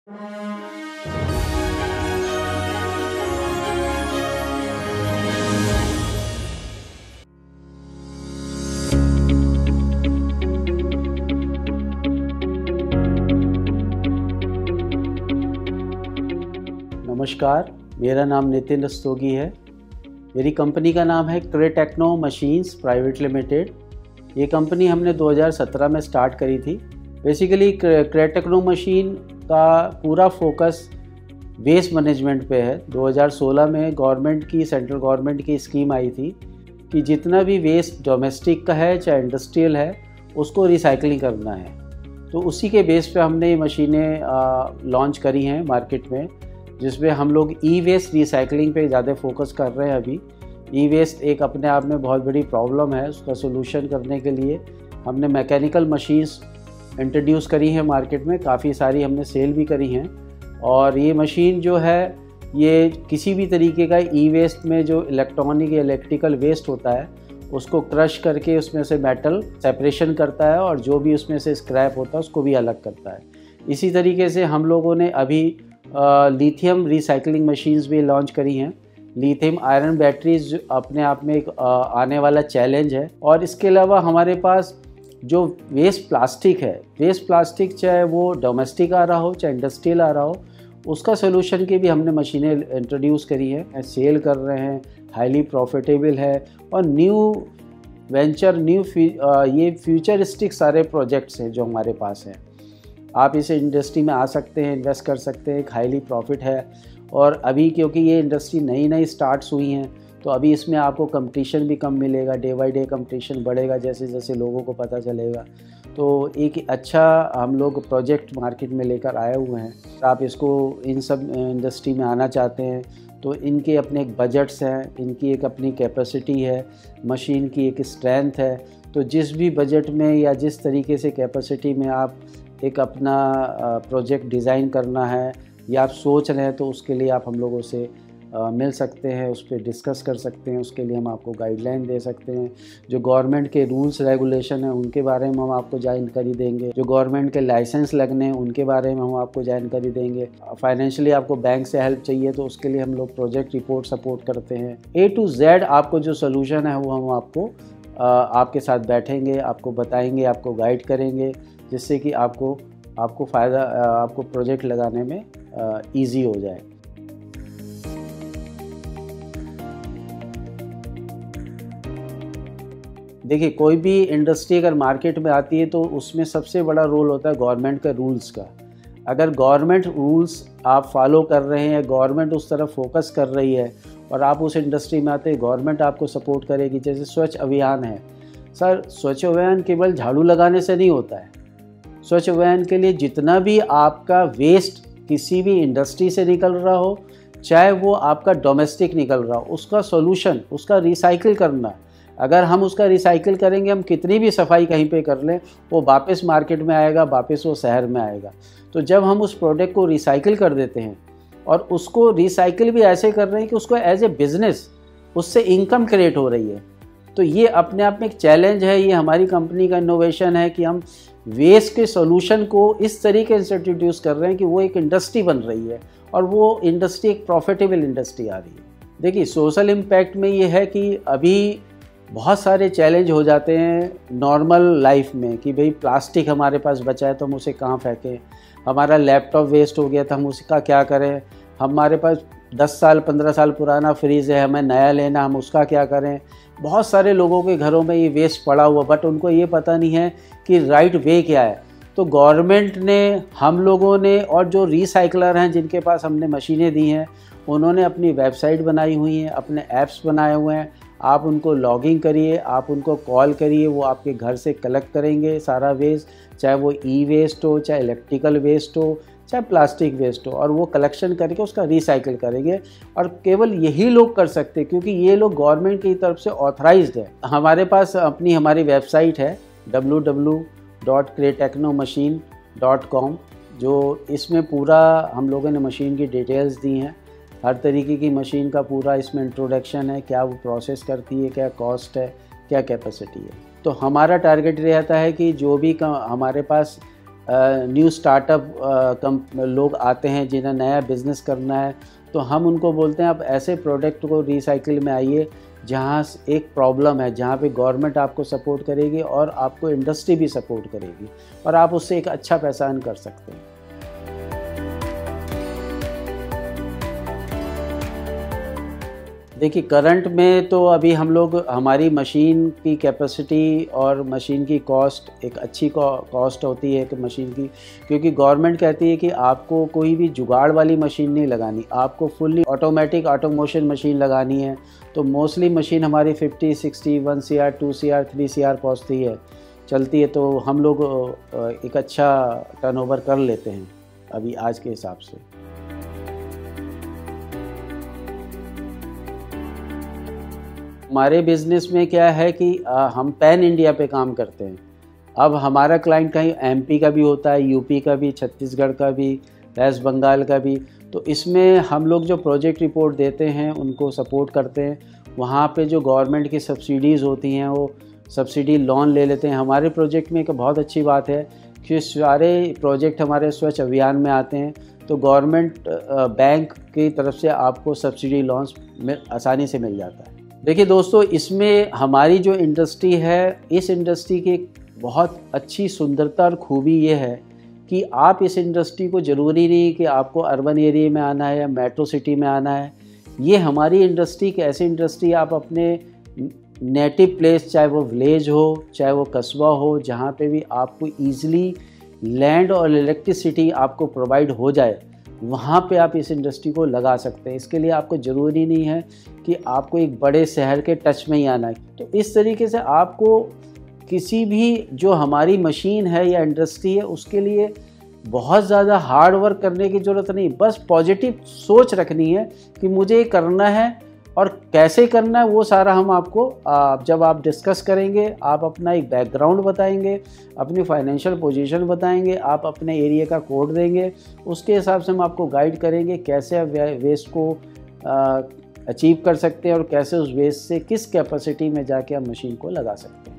नमस्कार, मेरा नाम नितिन रस्तोगी है। मेरी कंपनी का नाम है क्रेटेक्नो मशीन्स प्राइवेट लिमिटेड। ये कंपनी हमने 2017 में स्टार्ट करी थी। बेसिकली क्रेटेक्नो मशीन का पूरा फोकस वेस्ट मैनेजमेंट पे है। 2016 में सेंट्रल गवर्नमेंट की स्कीम आई थी कि जितना भी वेस्ट डोमेस्टिक का है चाहे इंडस्ट्रियल है उसको रिसाइकलिंग करना है। तो उसी के बेस पे हमने ये मशीनें लॉन्च करी हैं मार्केट में, जिसमें हम लोग ई वेस्ट रिसाइकलिंग पे ज़्यादा फोकस कर रहे हैं। अभी ई वेस्ट एक अपने आप में बहुत बड़ी प्रॉब्लम है, उसका सोल्यूशन करने के लिए हमने मैकेनिकल मशीन्स इंट्रोड्यूस करी हैं मार्केट में। काफ़ी सारी हमने सेल भी करी हैं। और ये मशीन जो है ये किसी भी तरीके का ई वेस्ट में जो इलेक्ट्रॉनिक या इलेक्ट्रिकल वेस्ट होता है उसको क्रश करके उसमें से मेटल सेपरेशन करता है और जो भी उसमें से स्क्रैप होता है उसको भी अलग करता है। इसी तरीके से हम लोगों ने अभी लिथियम रिसाइकलिंग मशीन्स भी लॉन्च करी हैं। लिथियम आयरन बैटरीज अपने आप में एक आने वाला चैलेंज है। और इसके अलावा हमारे पास जो वेस्ट प्लास्टिक चाहे वो डोमेस्टिक आ रहा हो चाहे इंडस्ट्रियल आ रहा हो, उसका सोल्यूशन की भी हमने मशीनें इंट्रोड्यूस करी हैं, सेल कर रहे हैं, हाईली प्रॉफिटेबल है। और ये फ्यूचरिस्टिक सारे प्रोजेक्ट्स हैं जो हमारे पास हैं। आप इस इंडस्ट्री में आ सकते हैं, इन्वेस्ट कर सकते हैं, एक हाईली प्रॉफिट है। और अभी क्योंकि ये इंडस्ट्री नई स्टार्ट्स हुई हैं तो अभी इसमें आपको कंपटीशन भी कम मिलेगा। डे बाय डे कंपटीशन बढ़ेगा जैसे जैसे लोगों को पता चलेगा। तो एक अच्छा हम लोग प्रोजेक्ट मार्केट में लेकर आए हुए हैं। आप इसको इन सब इंडस्ट्री में आना चाहते हैं तो इनके अपने एक बजट्स हैं, इनकी एक अपनी कैपेसिटी है, मशीन की एक स्ट्रेंथ है। तो जिस भी बजट में या जिस तरीके से कैपेसिटी में आप एक अपना प्रोजेक्ट डिज़ाइन करना है या आप सोच रहे हैं तो उसके लिए आप हम लोगों से मिल सकते हैं, उस पर डिस्कस कर सकते हैं। उसके लिए हम आपको गाइडलाइन दे सकते हैं। जो गवर्नमेंट के रूल्स रेगुलेशन हैं उनके बारे में हम आपको जानकारी देंगे। जो गवर्नमेंट के लाइसेंस लगने हैं उनके बारे में हम आपको जानकारी देंगे। फाइनेंशियली आपको बैंक से हेल्प चाहिए तो उसके लिए हम लोग प्रोजेक्ट रिपोर्ट सपोर्ट करते हैं। A to Z आपको जो सोल्यूशन है वो हम आपको आपके साथ बैठेंगे, आपको बताएंगे, आपको गाइड करेंगे, जिससे कि आपको फ़ायदा आपको प्रोजेक्ट लगाने में ईजी हो जाए। देखिए, कोई भी इंडस्ट्री अगर मार्केट में आती है तो उसमें सबसे बड़ा रोल होता है गवर्नमेंट के रूल्स का। अगर गवर्नमेंट रूल्स आप फॉलो कर रहे हैं, गवर्नमेंट उस तरफ फोकस कर रही है और आप उस इंडस्ट्री में आते हैं, गवर्नमेंट आपको सपोर्ट करेगी। जैसे स्वच्छ अभियान है सर, स्वच्छ अभियान केवल झाड़ू लगाने से नहीं होता है। स्वच्छ अभियान के लिए जितना भी आपका वेस्ट किसी भी इंडस्ट्री से निकल रहा हो, चाहे वो आपका डोमेस्टिक निकल रहा हो, उसका सोल्यूशन, उसका रिसाइकिल करना। अगर हम उसका रिसाइकिल करेंगे, हम कितनी भी सफाई कहीं पे कर लें, वो वापस मार्केट में आएगा, वापस वो शहर में आएगा। तो जब हम उस प्रोडक्ट को रिसाइकिल कर देते हैं और उसको रिसाइकिल भी ऐसे कर रहे हैं कि उसको एज ए बिज़नेस उससे इनकम क्रिएट हो रही है, तो ये अपने आप में एक चैलेंज है। ये हमारी कंपनी का इनोवेशन है कि हम वेस्ट के सॉल्यूशन को इस तरीके से इंट्रोड्यूस कर रहे हैं कि वो एक इंडस्ट्री बन रही है और वो इंडस्ट्री एक प्रॉफिटेबल इंडस्ट्री आ रही है। देखिए, सोशल इम्पैक्ट में ये है कि अभी बहुत सारे चैलेंज हो जाते हैं नॉर्मल लाइफ में कि भाई प्लास्टिक हमारे पास बचा है तो हम उसे कहाँ फेंकें, हमारा लैपटॉप वेस्ट हो गया था हम उसका क्या करें, हमारे पास 10 साल 15 साल पुराना फ्रिज है, हमें नया लेना, हम उसका क्या करें। बहुत सारे लोगों के घरों में ये वेस्ट पड़ा हुआ, बट उनको ये पता नहीं है कि राइट वे क्या है। तो गवर्नमेंट ने, हम लोगों ने और जो रिसाइकलर हैं जिनके पास हमने मशीनें दी हैं, उन्होंने अपनी वेबसाइट बनाई हुई हैं, अपने ऐप्स बनाए हुए हैं। आप उनको लॉगिंग करिए, आप उनको कॉल करिए, वो आपके घर से कलेक्ट करेंगे सारा वेस्ट, चाहे वो ई वेस्ट हो, चाहे इलेक्ट्रिकल वेस्ट हो, चाहे प्लास्टिक वेस्ट हो, और वो कलेक्शन करके उसका रिसाइकिल करेंगे। और केवल यही लोग कर सकते हैं क्योंकि ये लोग गवर्नमेंट की तरफ से ऑथराइज्ड है। हमारे पास हमारी वेबसाइट है www.cretechnomachine.com, जो इसमें पूरा हम लोगों ने मशीन की डिटेल्स दी हैं। हर तरीके की मशीन का पूरा इसमें इंट्रोडक्शन है, क्या वो प्रोसेस करती है, क्या कॉस्ट है, क्या कैपेसिटी है। तो हमारा टारगेट रहता है कि जो भी हमारे पास न्यू स्टार्टअप लोग आते हैं जिन्हें नया बिज़नेस करना है, तो हम उनको बोलते हैं आप ऐसे प्रोडक्ट को रिसाइकिल में आइए जहाँ एक प्रॉब्लम है, जहाँ पे गवर्नमेंट आपको सपोर्ट करेगी और आपको इंडस्ट्री भी सपोर्ट करेगी और आप उससे एक अच्छा पैसा अर्न कर सकते हैं। देखिए करंट में तो अभी हम लोग हमारी मशीन की कैपेसिटी और मशीन की कॉस्ट एक अच्छी कॉस्ट होती है एक मशीन की, क्योंकि गवर्नमेंट कहती है कि आपको कोई भी जुगाड़ वाली मशीन नहीं लगानी, आपको फुल्ली ऑटोमेटिक ऑटोमोशन मशीन लगानी है। तो मोस्टली मशीन हमारी 50, 60, 1 CR, 2 CR, 3 CR पहुँचती है, चलती है, तो हम लोग एक अच्छा टर्नओवर कर लेते हैं अभी आज के हिसाब से। हमारे बिज़नेस में क्या है कि हम पैन इंडिया पे काम करते हैं। अब हमारा क्लाइंट कहीं MP का भी होता है, UP का भी, छत्तीसगढ़ का भी, वेस्ट बंगाल का भी। तो इसमें हम लोग जो प्रोजेक्ट रिपोर्ट देते हैं उनको सपोर्ट करते हैं। वहाँ पे जो गवर्नमेंट की सब्सिडीज़ होती हैं वो सब्सिडी लोन ले लेते हैं। हमारे प्रोजेक्ट में एक बहुत अच्छी बात है कि सारे प्रोजेक्ट हमारे स्वच्छ अभियान में आते हैं, तो गवर्नमेंट बैंक की तरफ से आपको सब्सिडी लोन्स आसानी से मिल जाता है। देखिए दोस्तों, इसमें हमारी जो इंडस्ट्री है, इस इंडस्ट्री की बहुत अच्छी सुंदरता और खूबी ये है कि आप इस इंडस्ट्री को ज़रूरी नहीं कि आपको अर्बन एरिया में आना है या मेट्रो सिटी में आना है। ये हमारी इंडस्ट्री एक ऐसी इंडस्ट्री आप अपने नेटिव प्लेस, चाहे वो विलेज हो चाहे वो कस्बा हो, जहाँ पे भी आपको ईज़िली लैंड और इलेक्ट्रिसिटी आपको प्रोवाइड हो जाए, वहाँ पे आप इस इंडस्ट्री को लगा सकते हैं। इसके लिए आपको ज़रूरी नहीं है कि आपको एक बड़े शहर के टच में ही आना है। तो इस तरीके से आपको किसी भी जो हमारी मशीन है या इंडस्ट्री है उसके लिए बहुत ज़्यादा हार्ड वर्क करने की ज़रूरत नहीं, बस पॉजिटिव सोच रखनी है कि मुझे ये करना है और कैसे करना है वो सारा हम आपको जब आप डिस्कस करेंगे, आप अपना एक बैकग्राउंड बताएंगे, अपनी फाइनेंशियल पोजीशन बताएंगे, आप अपने एरिया का कोड देंगे, उसके हिसाब से हम आपको गाइड करेंगे कैसे आप वेस्ट को अचीव कर सकते हैं और कैसे उस वेस्ट से किस कैपेसिटी में जाके आप मशीन को लगा सकते हैं।